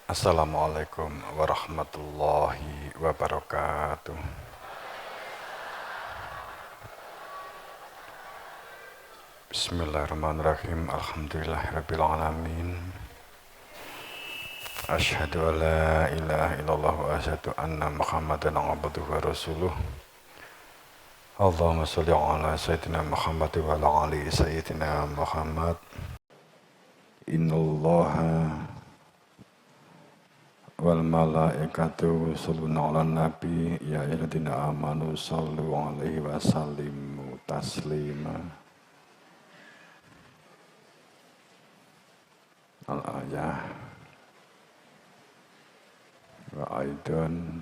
Assalamualaikum warahmatullahi wabarakatuh. Bismillahirrahmanirrahim. Alhamdulillahirabbil alamin. Asyhadu an la ilaha illallah wa asyhadu anna Muhammadan abduhu wa rasuluh. Allahumma shalli ala sayyidina Muhammad wa ala ali sayyidina Muhammad. Innallaha wal malaikatu yusholluna 'alan nabi ya ayyuhalladzina amanu shallu 'alaihi wa sallimu taslima. Al-ayah wa aidan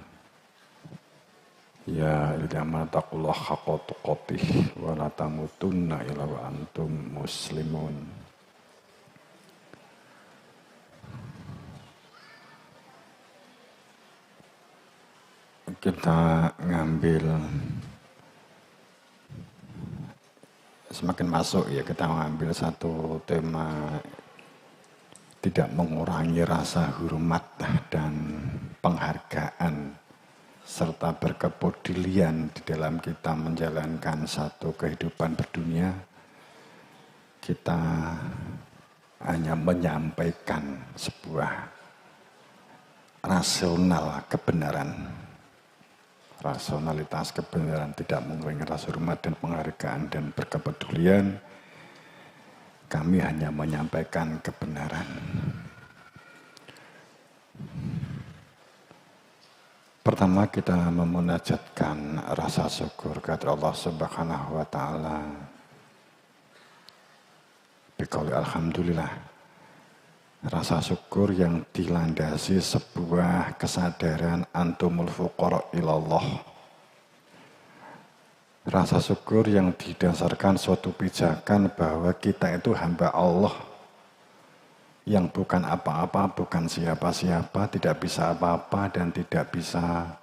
ya ayyuhalladzina taqullaha haqqa tuqatih wa la tamutunna illa wa antum muslimun. Kita ngambil semakin masuk ya, kita mengambil satu tema tidak mengurangi rasa hormat dan penghargaan serta berkepedulian di dalam kita menjalankan satu kehidupan berdunia. Kita hanya menyampaikan sebuah rasional kebenaran. Rasionalitas kebenaran tidak mengurangi rasa hormat dan penghargaan dan berkepedulian. Kami hanya menyampaikan kebenaran. Pertama kita memunajatkan rasa syukur kepada Allah Subhanahu wa taala. Biqauli alhamdulillah. Rasa syukur yang dilandasi sebuah kesadaran antumul fuqara ilallah. Rasa syukur yang didasarkan suatu pijakan bahwa kita itu hamba Allah yang bukan apa-apa, bukan siapa-siapa, tidak bisa apa-apa dan tidak bisa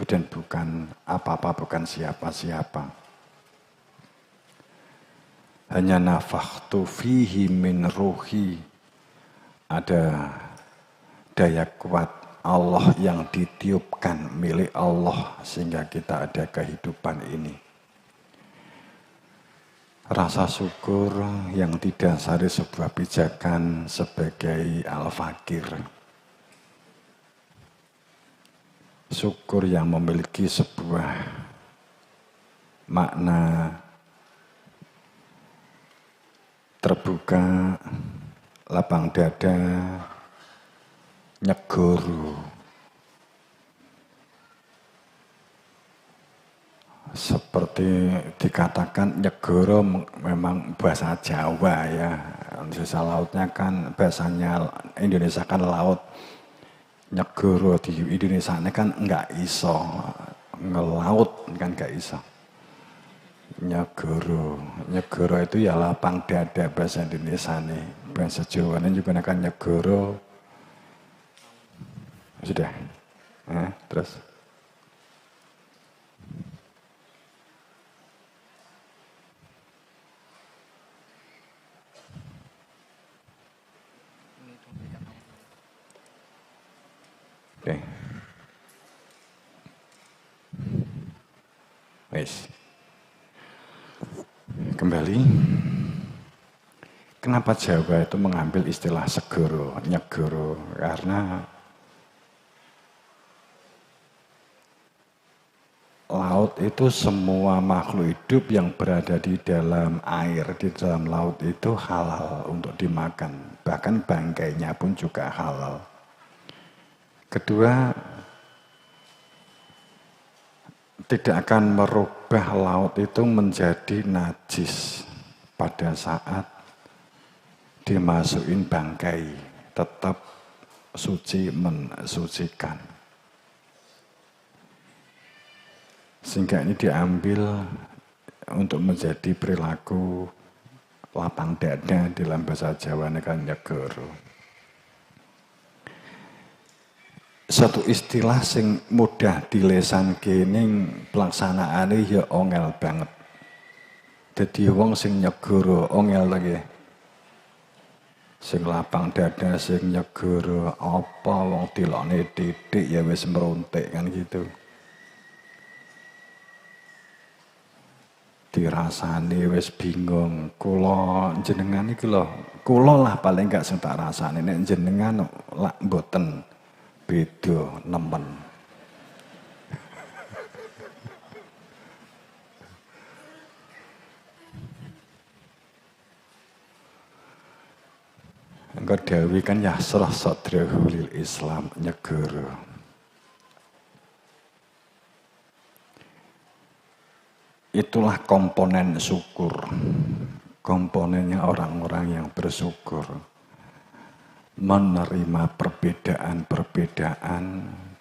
dan bukan apa-apa, bukan siapa-siapa. Hanya nafakhtu fihi min ruhi. Ada daya kuat Allah yang ditiupkan milik Allah sehingga kita ada kehidupan ini. Rasa syukur yang didasari sebuah pijakan sebagai al-fakir. Syukur yang memiliki sebuah makna terbuka, lapang dada, nyegoro. Seperti dikatakan nyegoro memang bahasa Jawa ya. Indonesia lautnya kan bahasanya Indonesia kan laut. Nyegoro di Indonesia ini kan enggak iso. Ngelaut kan enggak iso. Nyegoro. Nyegoro itu ya lapang dada bahasa Indonesia nih. Bahasa Jawa ini juga kan nyegoro. Sudah. Terus. Oke. Wes. Kembali. Kenapa Jawa itu mengambil istilah segoro, nyegoro? Karena laut itu semua makhluk hidup yang berada di dalam air, di dalam laut itu halal untuk dimakan. Bahkan bangkainya pun juga halal. Kedua, tidak akan merubah laut itu menjadi najis pada saat dimasukin bangkai, tetap suci mensucikan. Sehingga ini diambil untuk menjadi perilaku lapang dada dalam bahasa Jawa kan nyegoro. Satu istilah sing mudah dilesanke ning pelaksanaane ya ongel banget. Dadi wong sing nyegoro ongel lagi. Sing lapang dada, sing nyegara apa wong tilokne titik ya wis merontik kan gitu. Dirasani wis bingung. Kula jenengan iki lho, kula lah paling gak sing tak rasani nek jenengan lak mboten beda nemen. Engko dewi kan yasrah sadrahu lil Islam nyegara. Itulah komponen syukur. Komponennya orang-orang yang bersyukur. Menerima perbedaan-perbedaan,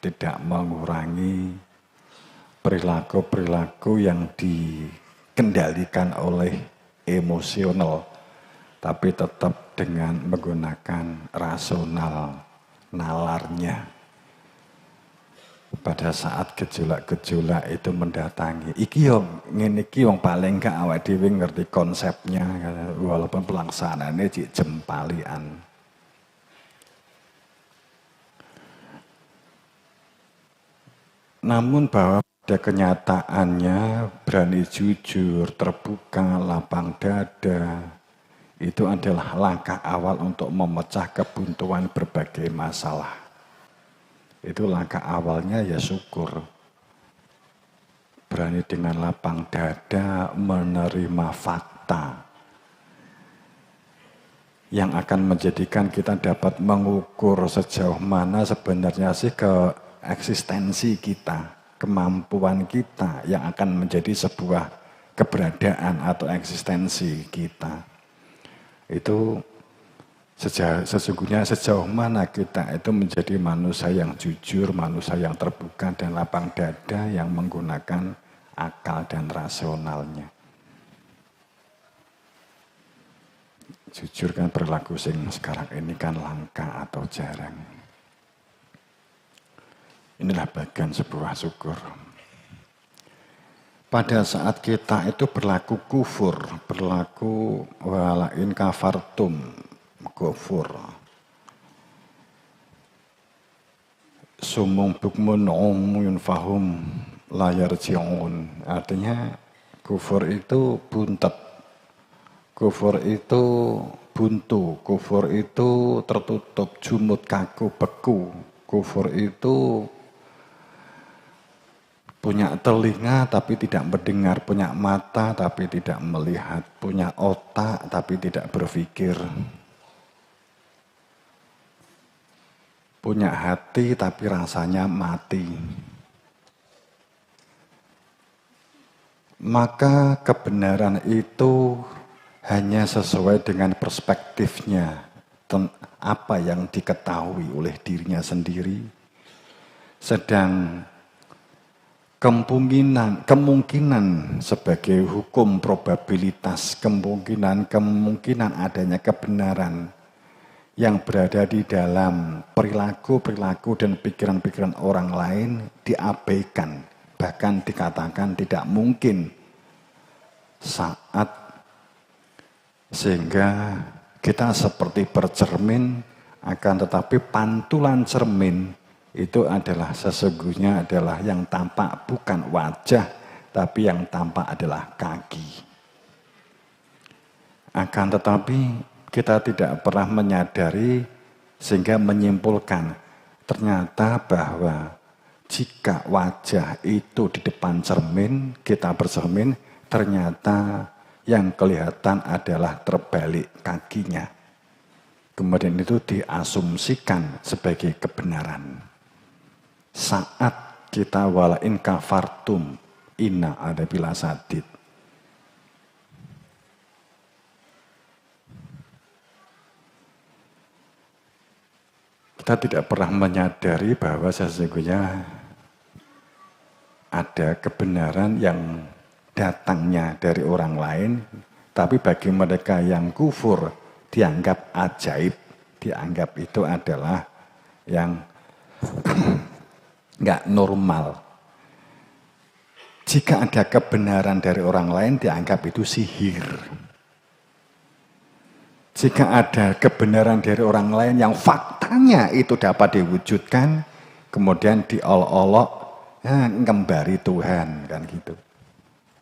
tidak mengurangi perilaku-perilaku yang dikendalikan oleh emosional, tapi tetap dengan menggunakan rasional nalarnya. Pada saat gejolak-gejolak itu mendatangi, iki yo ngene iki wong paling gak awake dhewe ngerti konsepnya, walaupun pelaksanaannya cik jempalian. Namun bahwa pada kenyataannya berani jujur, terbuka, lapang dada, itu adalah langkah awal untuk memecah kebuntuan berbagai masalah. Itu langkah awalnya ya syukur. Berani dengan lapang dada menerima fakta yang akan menjadikan kita dapat mengukur sejauh mana sebenarnya sih eksistensi kita, kemampuan kita yang akan menjadi sebuah keberadaan atau eksistensi kita. Itu sesungguhnya sejauh mana kita itu menjadi manusia yang jujur, manusia yang terbuka dan lapang dada yang menggunakan akal dan rasionalnya. Jujur kan perilaku sing sekarang ini kan langka atau jarang. Inilah bagian sebuah syukur. Pada saat kita itu berlaku kufur, berlaku walain kafartum, kufur. Sumung bukmun umyun fahum layar ji'un. Artinya kufur itu buntet. Kufur itu buntu. Kufur itu tertutup, jumut, kaku, beku. Kufur itu punya telinga tapi tidak mendengar, punya mata tapi tidak melihat, punya otak tapi tidak berpikir. Punya hati tapi rasanya mati. Maka kebenaran itu hanya sesuai dengan perspektifnya, apa yang diketahui oleh dirinya sendiri. Sedang kemungkinan sebagai hukum probabilitas, kemungkinan adanya kebenaran yang berada di dalam perilaku-perilaku dan pikiran-pikiran orang lain diabaikan, bahkan dikatakan tidak mungkin sehingga kita seperti bercermin, akan tetapi pantulan cermin itu adalah sesungguhnya adalah yang tampak bukan wajah, tapi yang tampak adalah kaki. Akan tetapi kita tidak pernah menyadari sehingga menyimpulkan ternyata bahwa jika wajah itu di depan cermin, kita bercermin, ternyata yang kelihatan adalah terbalik kakinya. Kemudian itu diasumsikan sebagai kebenaran. Saat kita walain kafartum, inna ada bila sadid. Kita tidak pernah menyadari bahwa sesungguhnya ada kebenaran yang datangnya dari orang lain, tapi bagi mereka yang kufur dianggap ajaib, dianggap itu adalah yang nggak normal. Jika ada kebenaran dari orang lain dianggap itu sihir. Jika ada kebenaran dari orang lain yang faktanya itu dapat diwujudkan, kemudian diolok-olok, ya, ngembari Tuhan, kan gitu.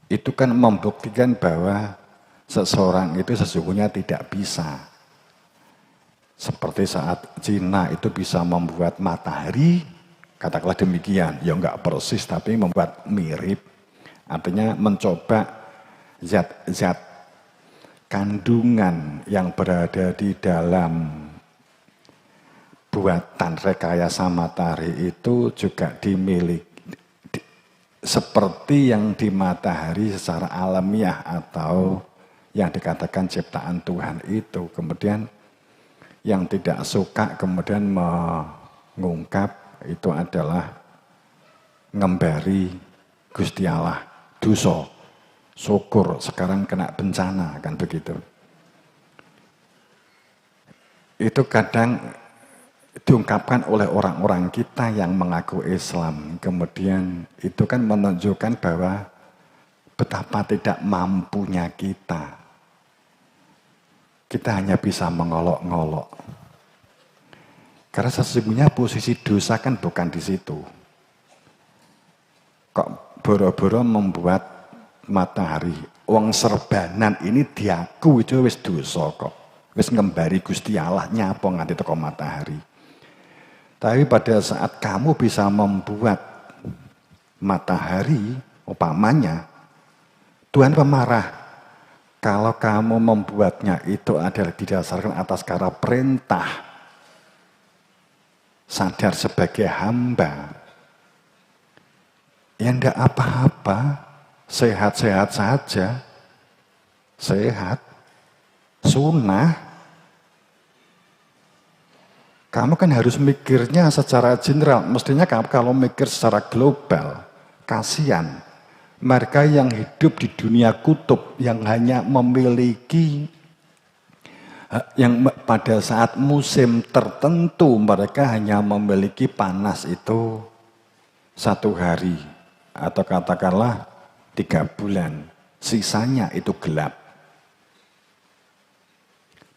Itu kan membuktikan bahwa seseorang itu sesungguhnya tidak bisa. Seperti saat Cina itu bisa membuat matahari, katakanlah demikian, ya enggak persis tapi membuat mirip. Artinya mencoba zat-zat kandungan yang berada di dalam buatan rekayasa matahari itu juga dimiliki seperti yang di matahari secara alamiah atau yang dikatakan ciptaan Tuhan itu. Kemudian yang tidak suka kemudian mengungkap itu adalah ngembari Gusti Allah, dosa, syukur sekarang kena bencana, kan begitu. Itu kadang diungkapkan oleh orang-orang kita yang mengaku Islam. Kemudian itu kan menunjukkan bahwa betapa tidak mampunya kita. Kita hanya bisa mengolok-ngolok. Karena sesungguhnya posisi dosa kan bukan di situ. Kok boro-boro membuat matahari, wong serbanan ini diaku itu wis dosa kok. Wis ngembari Gusti Allah nyapa nganti teko matahari. Tapi pada saat kamu bisa membuat matahari, umpamanya, Tuhan pemarah. Kalau kamu membuatnya itu adalah didasarkan atas cara perintah, sadar sebagai hamba, ya enggak apa-apa, sehat-sehat saja, sehat, sunnah. Kamu kan harus mikirnya secara general, mestinya kalau mikir secara global, kasihan. Mereka yang hidup di dunia kutub yang hanya memiliki yang pada saat musim tertentu mereka hanya memiliki panas itu 1 hari atau katakanlah 3 bulan, sisanya itu gelap.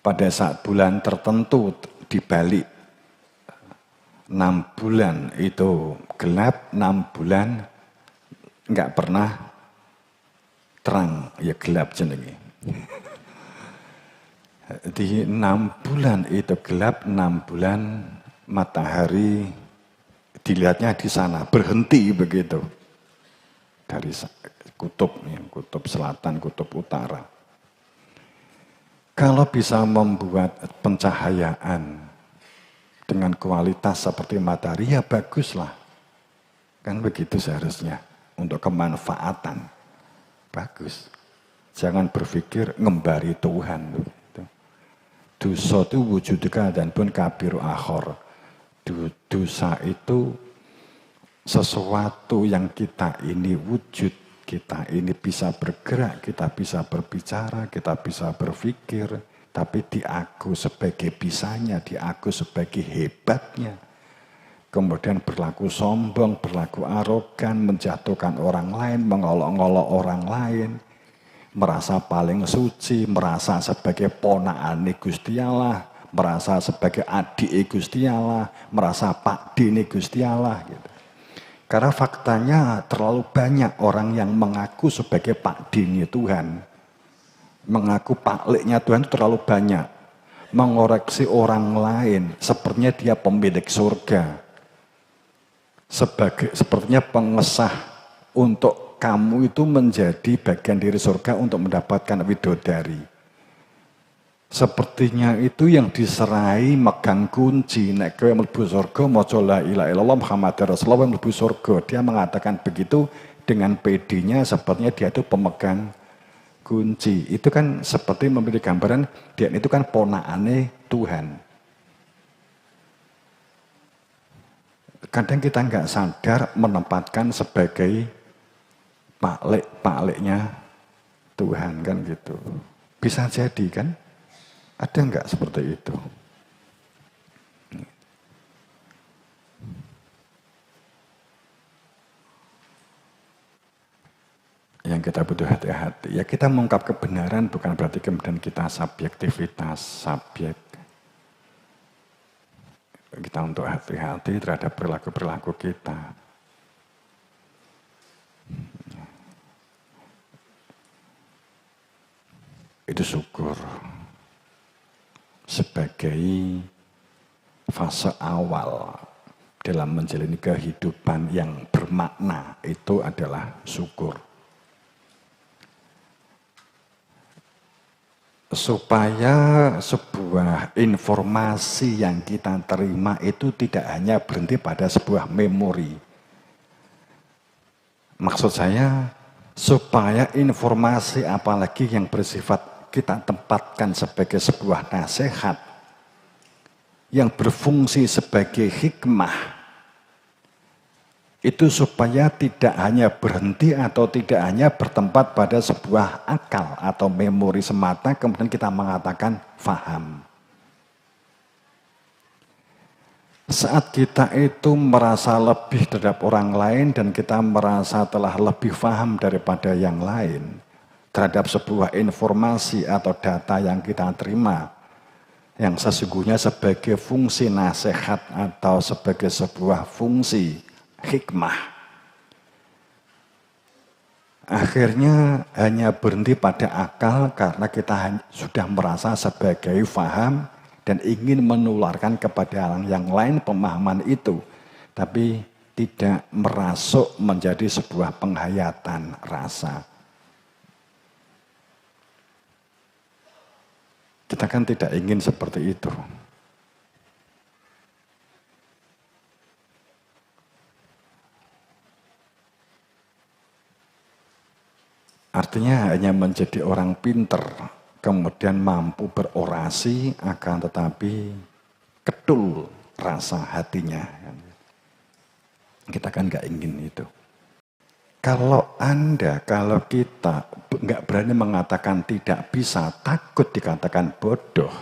Pada saat bulan tertentu dibalik 6 bulan itu gelap, 6 bulan enggak pernah terang, ya gelap jenenge. Di 6 bulan itu gelap, 6 bulan matahari dilihatnya di sana, berhenti begitu. Dari kutub, kutub selatan, kutub utara. Kalau bisa membuat pencahayaan dengan kualitas seperti matahari, ya baguslah. Kan begitu seharusnya. Untuk kemanfaatan. Bagus. Jangan berpikir ngembari Tuhan. Dosa itu wujudika dan pun kabiru akhor. Dosa itu sesuatu yang kita ini wujud. Kita ini bisa bergerak, kita bisa berbicara, kita bisa berpikir. Tapi diaku sebagai bisanya, diaku sebagai hebatnya. Kemudian berlaku sombong, berlaku arogan, menjatuhkan orang lain, mengolok-ngolok orang lain, merasa paling suci, merasa sebagai ponakane Gusti Allah, merasa sebagai adik Gusti Allah, merasa pakdine Gusti Allah. Gitu. Karena faktanya terlalu banyak orang yang mengaku sebagai pakdine Tuhan, mengaku pakliknya Tuhan itu terlalu banyak, mengoreksi orang lain, sepertinya dia pemilik surga. Sepertinya pengesah untuk kamu itu menjadi bagian dari surga untuk mendapatkan widodari. Sepertinya itu yang diserai megang kunci, nek kowe mlebu surga maca la ilaha illallah Muhammadar Rasulullah mlebu surga. Dia mengatakan begitu dengan PD-nya, sepertinya dia itu pemegang kunci. Itu kan seperti memberi gambaran dia itu kan ponakane Tuhan. Kadang kita nggak sadar menempatkan sebagai pakliknya Tuhan kan gitu. Bisa jadi kan? Ada nggak seperti itu? Yang kita butuh hati-hati. Ya kita mengungkap kebenaran bukan berarti kemudian kita subjek. Kita untuk hati-hati terhadap perilaku-perilaku kita. Itu syukur. Sebagai fase awal dalam menjalani kehidupan yang bermakna, itu adalah syukur. Supaya sebuah informasi yang kita terima itu tidak hanya berhenti pada sebuah memori. Maksud saya, supaya informasi apalagi yang bersifat kita tempatkan sebagai sebuah nasihat, yang berfungsi sebagai hikmah, itu supaya tidak hanya berhenti atau tidak hanya bertempat pada sebuah akal atau memori semata, kemudian kita mengatakan faham. Saat kita itu merasa lebih terhadap orang lain dan kita merasa telah lebih faham daripada yang lain terhadap sebuah informasi atau data yang kita terima, yang sesungguhnya sebagai fungsi nasihat atau sebagai sebuah fungsi hikmah, akhirnya hanya berhenti pada akal karena kita sudah merasa sebagai faham dan ingin menularkan kepada orang yang lain pemahaman itu, tapi tidak merasuk menjadi sebuah penghayatan rasa. Kita kan tidak ingin seperti itu. Artinya hanya menjadi orang pinter, kemudian mampu berorasi, akan tetapi ketul rasa hatinya. Kita kan nggak ingin itu. Kalau kita nggak berani mengatakan tidak bisa, takut dikatakan bodoh,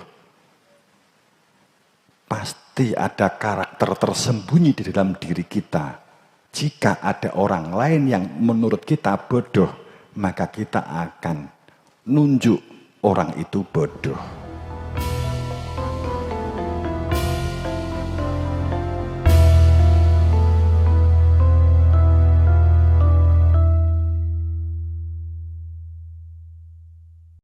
pasti ada karakter tersembunyi di dalam diri kita. Jika ada orang lain yang menurut kita bodoh, maka kita akan nunjuk orang itu bodoh.